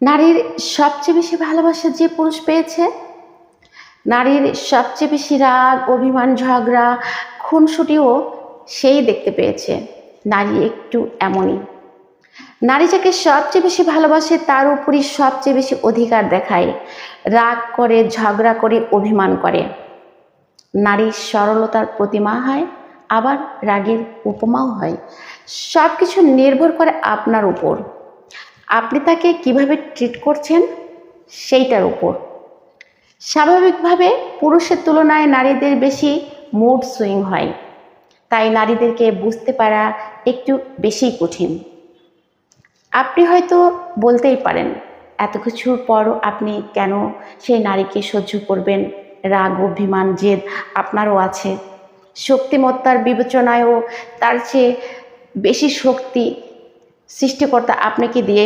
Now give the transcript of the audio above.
নারীর সবচেয়ে বেশি ভালোবাসা যে পুরুষ পেয়েছে, নারীর সবচেয়ে বেশি রাগ, অভিমান, ঝগড়া, খুনসুটিও সেই দেখতে পেয়েছে। নারী একটু এমনই। নারী যাকে সবচেয়ে বেশি ভালোবাসে তার উপরই সবচেয়ে বেশি অধিকার দেখায়, রাগ করে, ঝগড়া করে, অভিমান করে। নারীর সরলতার প্রতিমা হয়, আবার রাগের উপমাও হয়। সব কিছু নির্ভর করে আপনার উপর। আপনি তাকে কিভাবে ট্রিট করছেন সেইটার উপর। স্বাভাবিকভাবে পুরুষের তুলনায় নারীদের বেশি মুড সুইং হয়, তাই নারীদেরকে বুঝতে পারা একটু বেশি কঠিন। আপনি হয়তো বলতেই পারেন, এত কিছুর পরও আপনি কেন সেই নারীকে সহ্য করবেন? রাগ, অভিমান, জেদ আপনারও আছে। শক্তিমত্তার বিবেচনায়ও তার চেয়ে বেশি শক্তি সৃষ্টিকর্তা আপনাকে দিয়ে